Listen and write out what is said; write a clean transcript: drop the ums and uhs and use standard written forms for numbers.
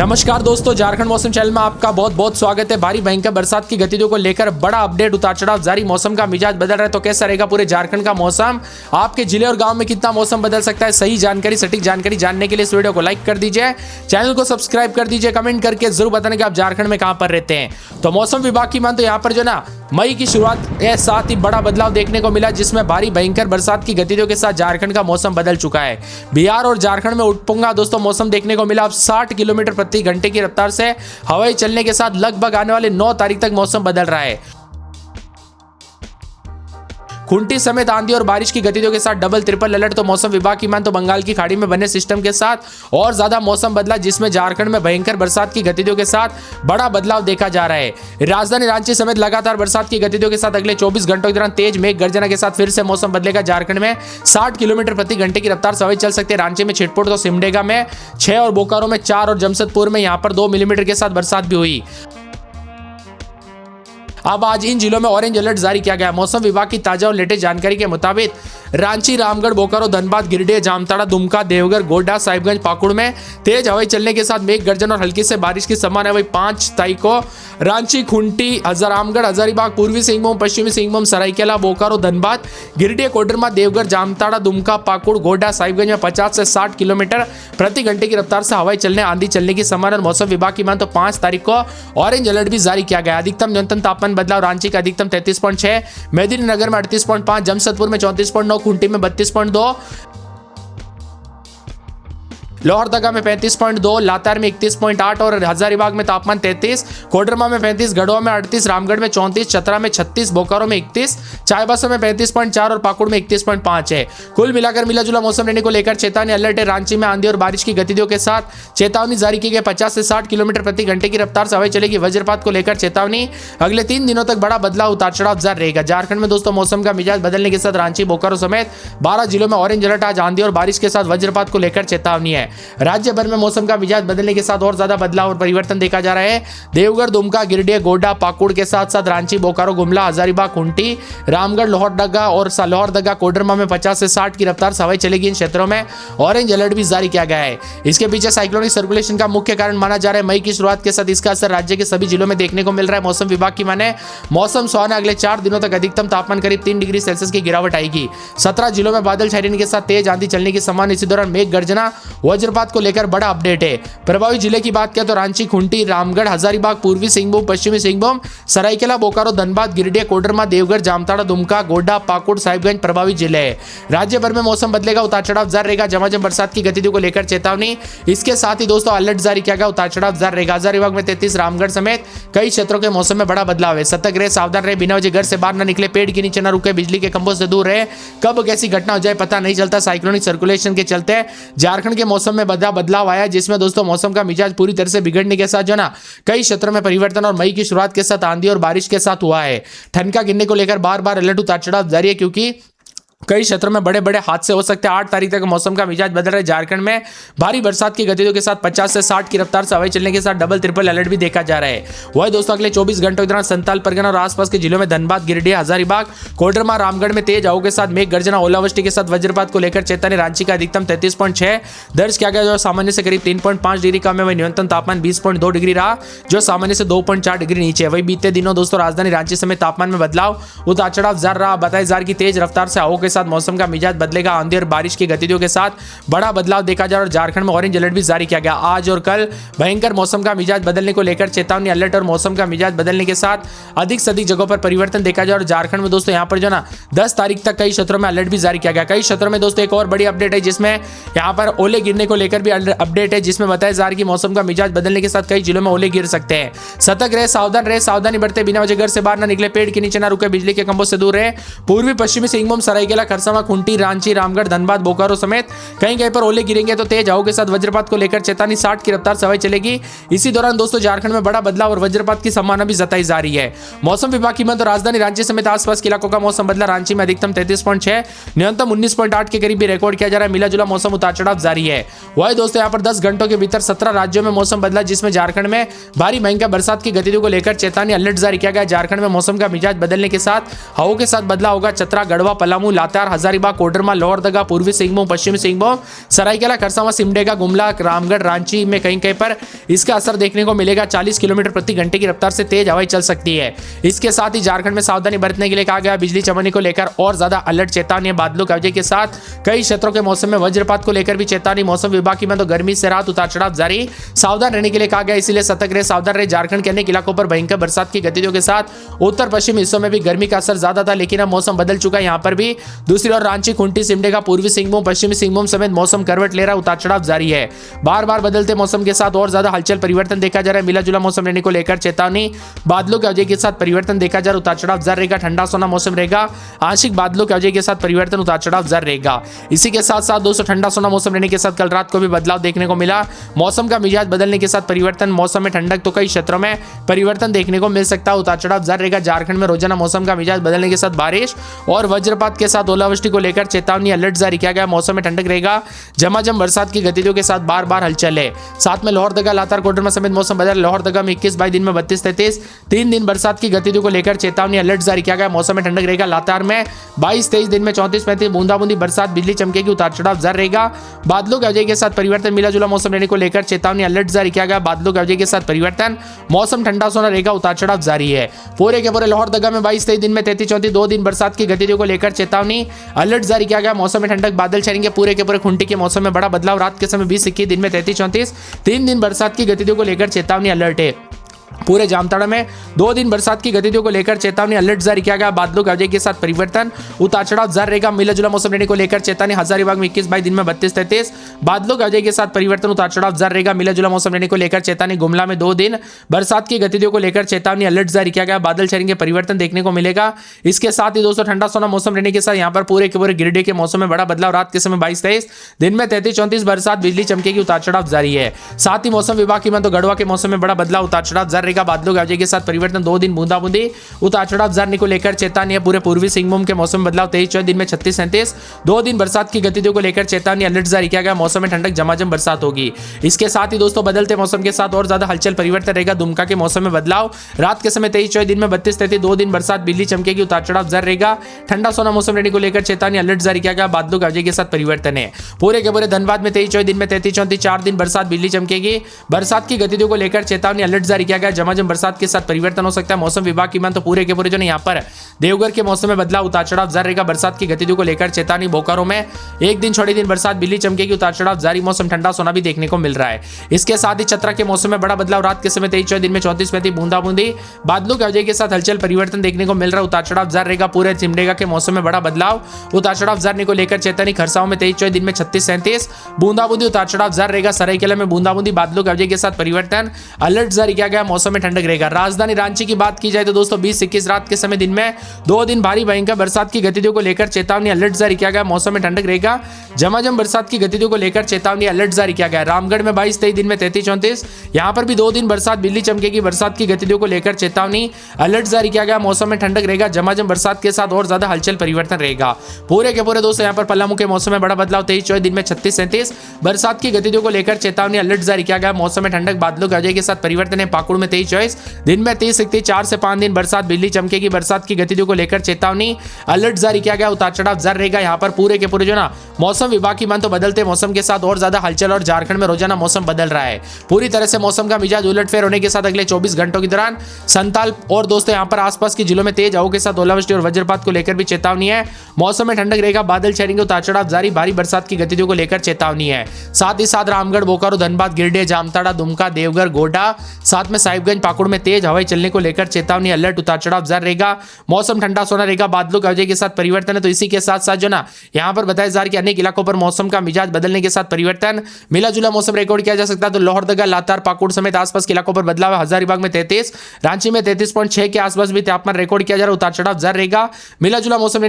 नमस्कार दोस्तों, झारखंड मौसम चैनल में आपका बहुत बहुत स्वागत है। भारी भयंकर बरसात की गतिविधियों को लेकर बड़ा अपडेट, उतार चढ़ाव जारी, मौसम का मिजाज बदल रहा है। तो कैसा रहेगा पूरे झारखंड का मौसम, आपके जिले और गांव में कितना मौसम बदल सकता है, सही जानकारी, सटीक जानकारी जानने के लिए इस वीडियो को लाइक कर दीजिए, चैनल को सब्सक्राइब कर दीजिए, कमेंट करके जरूर बताने कि आप झारखंड में कहां पर रहते हैं। तो मौसम विभाग की मान तो यहाँ पर जो ना मई की शुरुआत के साथ ही बड़ा बदलाव देखने को मिला, जिसमें भारी भयंकर बरसात की गतिविधियों के साथ झारखंड का मौसम बदल चुका है। बिहार और झारखंड में उठपुंगा दोस्तों मौसम देखने को मिला। अब 60 किलोमीटर प्रति घंटे की रफ्तार से हवाई चलने के साथ लगभग आने वाले 9 तारीख तक मौसम बदल रहा है। खूंटी समेत आंधी और बारिश की गतिविधियों के साथ डबल ट्रिपल अलर्ट। तो मौसम विभाग की मान तो बंगाल की खाड़ी में बने सिस्टम के साथ और ज्यादा मौसम बदला, जिसमें झारखंड में भयंकर बरसात की गतिविधियों के साथ बड़ा बदलाव देखा जा रहा है। राजधानी रांची समेत लगातार बरसात की गतिविधियों के साथ अगले 24 घंटों के दौरान तेज मेघ गर्जना के साथ फिर से मौसम बदलेगा। झारखंड में 60 किलोमीटर प्रति घंटे की रफ्तार से हवाएं चल सकती है। रांची में छिटपुट, तो सिमडेगा में 6 और बोकारो में 4 और जमशेदपुर में यहां पर 2 मिलीमीटर के साथ बरसात भी हुई। अब आज इन जिलों में ऑरेंज अलर्ट जारी किया गया। मौसम विभाग की ताजा और लेटेस्ट जानकारी के मुताबिक रांची, रामगढ़, बोकारो, धनबाद, गिरिडीह, जामताड़ा, दुमका, देवघर, गोड्डा, साहिबगंज, पाकुड़ में तेज हवाई चलने के साथ मेघ गर्जन और हल्की से बारिश की संभावना है। वही 5 तारीख को रांची, खूंटी, रामगढ़, हजारीबाग, पूर्वी सिंहभूम, पश्चिमी सिंहभूम, सरायकेला, बोकारो, धनबाद, गिरिडीह, कोडरमा, देवघर, जामताड़ा, दुमका, पाकुड़, गोड्डा, साहिबगंज में 50 से 60 किलोमीटर प्रति घंटे की रफ्तार से हवाई चलने, आंधी चलने की संभावना। मौसम विभाग की मान तो 5 तारीख को ऑरेंज अलर्ट भी जारी किया गया। अधिकतम न्यूनतम तापमान बदलाव, रांची का अधिकतम 33.6, मेदिनीनगर में 38.5, जमशेदपुर में 34.9, खूंटी में 32.2, लोहरदगा में 35.2, लातार में 31.8 और हजारीबाग में तापमान 33, कोडरमा में 35, गढ़वा में 38, रामगढ़ में 34, चतरा में 36, बोकारो में 31, चाईबासा में 35.4 और पाकुड़ में 31.5 है। कुल मिलाकर मिला जुला मौसम रहने को लेकर चेतावनी अलर्ट है। रांची में आंधी और बारिश की गतिविधियों के साथ चेतावनी जारी की गई। 50 से 60 किलोमीटर प्रति घंटे की रफ्तार से हवाई चलेगी। वज्रपात को लेकर चेतावनी। अगले 3 दिनों तक बड़ा बदलाव, उतार चढ़ाव जारी रहेगा। झारखंड में दोस्तों मौसम का मिजाज बदलने के साथ रांची, बोकारो समेत 12 जिलों में ऑरेंज अलर्ट। आज आंधी और बारिश के साथ वज्रपात को लेकर चेतावनी है। राज्य भर में मौसम का मिजाज बदलने के साथ और ज्यादा बदलाव और परिवर्तन देखा जा रहा है। देवघर, दुमका, गिरिडीह, गोड्डा, पाकुड़ के साथ साथ रांची, बोकारो, गुमला, हजारीबाग, खूंटी, रामगढ़, लोहरदगा और लोहरदगा, कोडरमा में 50 से 60 की रफ्तार से हवाएं चलेगी। इन क्षेत्रों में ऑरेंज अलर्ट भी जारी किया गया है। इसके पीछे साइक्लोनिक सर्कुलेशन का मुख्य कारण माना जा रहा है। मई की शुरुआत के साथ इसका असर राज्य के सभी जिलों में देखने को मिल रहा है। मौसम विभाग की माने मौसम सुहाना। अगले 4 दिनों तक अधिकतम तापमान करीब 3 डिग्री सेल्सियस की गिरावट आएगी। 17 जिलों में बादल छाने के साथ तेज आंधी चलने की संभावना। इसी दौरान मेघ गर्जना, वज्रपात को लेकर बड़ा अपडेट है। प्रभावित जिले की बात करें तो रांची, खूंटी, रामगढ़, हजारीबाग, पूर्वी सिंहभूम, पश्चिमी सिंहभूम, सरायकेला, बोकारो, धनबाद, गिरिडीह, कोडरमा, देवघर, जामताड़ा, दुमका, गोड्डा, पाकुड़, साहिबगंज प्रभावित जिले हैं। राज्य भर में मौसम बदलेगा, उतार चढ़ाव जारी रहेगा। झमाझम बरसात की गतिविधियों को लेकर चेतावनी। इसके साथ ही दोस्तों अलर्ट जारी किया गया, उतार चढ़ाव जारी रहेगा। हजारीबाग में 33, रामगढ़ समेत कई क्षेत्रों के मौसम में बड़ा बदलाव है। सतर्क रहे, सावधान रहे, बिना वजह घर से बाहर न निकले, पेड़ के नीचे न रुके, बिजली के खंभों से दूर रहे। कब कैसी घटना हो जाए पता नहीं चलता। साइक्लोनिक सर्कुलेशन के चलते झारखंड के मौसम में बदलाव आया, जिसमें दोस्तों मौसम का मिजाज पूरी तरह से बिगड़ने के साथ जो ना कई क्षेत्रों में परिवर्तन और मई की शुरुआत के साथ आंधी और बारिश के साथ हुआ है। ठनका गिरने को लेकर बार बार अलर्ट, उतार चढ़ाव जारी है, क्योंकि कई क्षेत्रों में बड़े बड़े हादसे हो सकते हैं। 8 तारीख तक मौसम का मिजाज बदल रहा है। झारखंड में भारी बरसात की गतिविधियों के साथ 50 से 60 की रफ्तार से हवाई चलने के साथ डबल ट्रिपल अलर्ट भी देखा जा रहा है। वही दोस्तों अगले 24 घंटों के दौरान संताल परगना और आसपास के जिलों में धनबाद, गिरिडीह, हजारीबाग, कोडरमा, रामगढ़ में तेज हवाओं के साथ मेघ गर्जना, ओलावृष्टि के साथ वज्रपात को लेकर चेतावनी। रांची का अधिकतम 33.6 दर्ज किया गया, जो सामान्य से करीब 3.5 डिग्री कम है। वही न्यूनतम तापमान 20.2 डिग्री रहा, जो सामान्य से 2.4 डिग्री नीचे है। वही बीते दिनों दोस्तों राजधानी रांची समेत तापमान में बदलाव, उतार चढ़ाव जारी रहा। बताया जा रहा है कि तेज रफ्तार से हवाओं के साथ मौसम का मिजाज बदलेगा। आंधी और बारिश की गतिविधियों के साथ बड़ा बदलाव देखा जा रहा है और झारखंड में ऑरेंज अलर्ट भी जारी किया गया। आज और कल भयंकर मौसम का मिजाज बदलने को लेकर चेतावनी अलर्ट और मौसम का मिजाज बदलने के साथ अधिक से अधिक जगहों पर परिवर्तन देखा जा रहा है। झारखंड में दोस्तों यहां पर जो ना 10 तारीख तक कई क्षेत्रों में अलर्ट भी जारी किया गया। कई क्षेत्रों में दोस्तों एक और बड़ी अपडेट है, जिसमें यहां पर ओले गिरने को लेकर भी अपडेट है, जिसमें बताया जा रहा है कि मौसम का मिजाज बदलने के साथ कई जिलों में ओले गिर सकते हैं। सतर्क रहे, सावधान रहे, सावधानी बरते, बिना वजह घर से बाहर न निकले, पेड़ के नीचे न रुके, बिजली के खंभों से दूर रहे। पूर्वी पश्चिमी सिंहभूम, सरायकेला, खरसावां, खूंटी, रांची, रामगढ़, धनबाद, बोकारो समेत कहीं कहीं पर ओले गिरेंगे। तो तेज हवाओं के साथ वज्रपात को लेकर चेतावनी। 60 की रफ्तार से हवाएं चलेगी। इसी दौरान दोस्तों झारखंड में बड़ा बदलाव और वज्रपात की संभावना भी जताई जा रही है। मौसम विभाग की तो राजधानी रांची समेत आसपास के इलाकों का मौसम बदला। रांची में अधिकतम 33.6, न्यूनतम 19.8 के करीब भी रिकॉर्ड किया जा रहा है। मिला जुला मौसम, उतार चढ़ाव जारी है। वही दोस्तों यहाँ पर 10 घंटों के भीतर 17 राज्यों में मौसम बदला, जिसमें झारखंड में भारी भयंकर बरसात की गतिविधियों को लेकर चेतावनी अलर्ट जारी किया गया। झारखंड में मौसम का मिजाज बदलने के साथ हवाओं के साथ बदलाव होगा। चतरा, गढ़वा, पलामू, लातेहार लातेहार, हजारीबाग, कोडरमा, लोहरदगा, पूर्वी सिंहभूम, पश्चिमी सिंहभूम, सरायकेला, खरसावां, सिमडेगा, गुमला, रामगढ़, रांची में कहीं कहीं पर इसका असर देखने को मिलेगा। 40 किलोमीटर प्रति घंटे की रफ्तार से तेज हवाएं चल सकती है। इसके साथ ही झारखंड में सावधानी बरतने के लिए कहा गया। बिजली चमकने को लेकर और ज्यादा अलर्ट चेतावनी। बादलों की वजह के साथ कई क्षेत्रों के मौसम में वज्रपात को लेकर भी चेतावनी। मौसम विभाग की तो गर्मी से राहत, उतार चढ़ाव जारी, सावधान रहने के लिए कहा गया। इसीलिए सतर्क रहे, सावधान रहे। झारखंड के अनेक इलाकों पर भयंकर बरसात की गतिविधियों के साथ उत्तर पश्चिम हिस्सों में भी गर्मी का असर ज्यादा था, लेकिन अब मौसम बदल चुका है। यहाँ पर भी दूसरी ओर रांची, खूंटी, सिमडेगा, पूर्वी सिंहभूम, पश्चिमी सिंहभूम समेत मौसम करवट ले रहा, उतार चढ़ाव जारी है। बार बार बदलते मौसम के साथ और ज्यादा हलचल परिवर्तन देखा जा रहा है। मिला जुला मौसम रहने को लेकर चेतावनी। बादलों की वजह के साथ परिवर्तन देखा जा रहा, उतार चढ़ाव जारी रहेगा। ठंडा सोना मौसम रहेगा, आंशिक बादलों की वजह के साथ परिवर्तन, उतार चढ़ाव जारी रहेगा। इसी के साथ साथ दोस्तों ठंडा सोना मौसम रहने के साथ कल रात को भी बदलाव देखने को मिला। मौसम का मिजाज बदलने के साथ परिवर्तन, मौसम में ठंडक तो कई क्षेत्रों में परिवर्तन देखने को मिल सकता है, उतार चढ़ाव जारी रहेगा। झारखंड में रोजाना मौसम का मिजाज बदलने के साथ बारिश और वज्रपात के साथ ओलावृष्टि को लेकर चेतावनी, अलर्ट जारी किया गया। मौसम में ठंडक रहेगा, झमाझम बरसात की गतिविधियों के साथ बार बार हलचल है। साथ में लोहरदगा, लातेहार, कोडरमा समेत मौसम बदल। लोहरदगा में 21 बाई दिन में 32-33, 3 दिन बरसात की गतिविधियों को लेकर चेतावनी, अलर्ट जारी किया गया। मौसम में ठंडक रहेगा। लातेहार में 22-23 दिन में 34-35 बूंदाबूंदी बरसात, बिजली चमकेगी, उतार चढ़ाव जारी रहेगा। बादलों की वजह के साथ परिवर्तन, मिला जुला मौसम रहने को लेकर चेतावनी, अलर्ट जारी किया गया। बादलों की वजह के साथ परिवर्तन, मौसम ठंडा सोना रहेगा, उतार चढ़ाव जारी है। पूरे के पूरे लोहरदगा में 22-23 दिन में 33-34 2 दिन बरसात की गतिविधियों को लेकर चेतावनी, अलर्ट जारी किया गया। मौसम में ठंडक, बादल छाएंगे। पूरे के पूरे खूंटी के मौसम में बड़ा बदलाव। रात के समय 20-21 दिन में 33-34 3 दिन बरसात की गतिविधियों को लेकर चेतावनी, अलर्ट है। पूरे जामताड़ा में 2 दिन बरसात की गतिविधियों को लेकर चेतावनी, अलर्ट जारी किया गया। बादलों की वजह के साथ परिवर्तन, उतार चढ़ाव जारी रहेगा। मिला जुला मौसम रहने को लेकर चेतावनी। हजारीबाग में 21 बाई दिन में 32-33 बादलों की वजह के साथ परिवर्तन, उतार चढ़ाव जारी रहेगा। मिला जुला मौसम रहने को लेकर चेतावनी। गुमला में 2 दिन बरसात की गतिविधियों को लेकर चेतावनी, अलर्ट जारी किया गया। बादल छाएंगे, परिवर्तन देखने को मिलेगा। इसके साथ ही दोस्तों ठंडा सोना मौसम रहने के साथ यहाँ पर पूरे के पूरे गिरिडीह के मौसम में बड़ा बदलाव। रात के समय 22-23 दिन में 33-34 बरसात, बिजली चमकेगी, उतार चढ़ाव जारी है। साथ ही मौसम विभाग की तो गढ़वा के मौसम में बड़ा बदलाव, उतार चढ़ाव जारी रहेगा। बादलों की वजह के साथ परिवर्तन, 2 दिन बूंदाबूंदी, उतार चढ़ाव जारी को लेकर चेतावनी है। पूरे पूर्वी सिंहभूम के मौसम में बदलाव। 23-24 दिन में 36-37 2 दिन बरसात की गतिविधियों को लेकर चेतावनी, अलर्ट जारी किया गया। मौसम में ठंडक, झमाझम बरसात होगी। इसके साथ ही दोस्तों बदलते मौसम के साथ और ज्यादा हलचल परिवर्तन रहेगा। दुमका के मौसम में बदलाव। रात के समय 23-24 दिन में 32-33 2 दिन बरसात, बिजली चमकेगी, उतार चढ़ाव जारी रहेगा। ठंडा सोना मौसम रहने को लेकर चेतावनी, अलर्ट जारी किया गया। बादलों की वजह के साथ परिवर्तन है। पूरे के पूरे धनबाद में 23-24 दिन में 33-34 4 दिन बरसात, बिजली चमकेगी, बरसात की गतिविधियों को लेकर चेतावनी, अलर्ट जारी किया गया। झमाझम बरसात के साथ परिवर्तन हो सकता है। मौसम विभाग की मान तो पूरे के पूरे जो यहाँ पर देवघर के मौसम में बदलाव, उतार चढ़ाव जारी रहेगा। बरसात की गतिविधियों को लेकर चेतावनी। बोकारो में 1 दिन छोड़े दिन बरसात, बिजली चमकेगी, उतार चढ़ाव जारी। मौसम ठंडा सोना भी देखने को मिल रहा है। इसके साथ ही चतरा के मौसम में बड़ा बदलाव। रात के समय 23-24 दिन में 34-35 बूंदाबूंदी, बादलों की वजह के साथ हलचल परिवर्तन देखने को मिल रहा है। उतार चढ़ाव जारी रहेगा। पूरे सिमडेगा के मौसम में बड़ा बदलाव, उतार चढ़ाव जारी को लेकर चेतावनी। खरसावां में 23-24 दिन में 36-37 बूंदाबूंदी, उतार चढ़ाव जारी रहेगा। सरायकेला में बूंदाबूंदी, बादलों की वजह के साथ परिवर्तन, अलर्ट जारी किया गया। मौसम में ठंडक रहेगा। राजधानी रांची की बात की जाए तो दोस्तों 20-21 रात के समय दिन में 2 दिन भारी भयंकर बरसात की गतिविधियों को लेकर चेतावनी, अलर्ट जारी किया गया। मौसम में ठंडक रहेगा। झमाझम बरसात की गतिविधियों को लेकर चेतावनी, अलर्ट जारी किया गया। रामगढ़ में 22-23 दिन में 33-34 यहां पर भी 2 दिन बरसात, बिजली चमकेगी, बरसात की गतिविधियों को लेकर चेतावनी, अलर्ट जारी किया गया। मौसम में ठंडक रहेगा। झमाझम बरसात के साथ और ज्यादा हलचल परिवर्तन रहेगा। पूरे के पूरे दोस्तों यहाँ पर पलामू के मौसम में बड़ा बदलाव। 23-24 दिन में 36-37 बरसात की गतिविधियों को लेकर चेतावनी, अलर्ट जारी किया गया। मौसम में ठंडक, बादलों की वजह के साथ परिवर्तन है। पाकुड़ में 23-24 दिन में 30-31 4 से 5 दिन बरसात, बिजली चमकेगी, बरसात की गतिविधियों को लेकर चेतावनी, अलर्ट जारी किया गया। उतार चढ़ाव जारी रहेगा। यहाँ पर पूरे के पूरे जो ना मौसम विभाग की मान तो बदलते मौसम के साथ और ज्यादा हलचल, और झारखंड में रोजाना मौसम बदल रहा है। पूरी तरह से मौसम का मिजाज उलटफेर होने के साथ अगले 24 घंटों के दौरान संताल और दोस्तों यहाँ पर आसपास के जिलों में तेज हवाओं के साथ ओलावृष्टि और वज्रपात को लेकर भी चेतावनी है। मौसम में ठंडक रहेगा। बादल छाएंगे, उतार चढ़ाव जारी, भारी बरसात की गतिविधियों को लेकर चेतावनी है। साथ ही साथ रामगढ़, बोकारो, धनबाद, गिरिडीह, जामताड़ा, दुमका, देवघर, गोड्डा, साथ में साहिबगंज, पाकुड़ में तेज हवाएं चलने को लेकर चेतावनी, अलर्ट, उतार चढ़ाव जारी रहेगा। मौसम ठंडा सोना रहेगा। बादलों की वजह के साथ परिवर्तन है। तो इसी के साथ साथ जो ना यहाँ पर बताया जा रहा है कि अनेक इलाकों पर मौसम का मिजाज बदलने के साथ परिवर्तन, मिला जुला मौसम रिकॉर्ड किया जा सकता है। तो लोहरदगा, लातेहार, पाकुड़ समेत आसपास के इलाकों पर बदलाव है। हजारीबाग में 33, रांची में 33.6 के आसपास भी तापमान रिकॉर्ड किया जा रहा है। उतार चढ़ाव जारी रहेगा। मिला जुला मौसम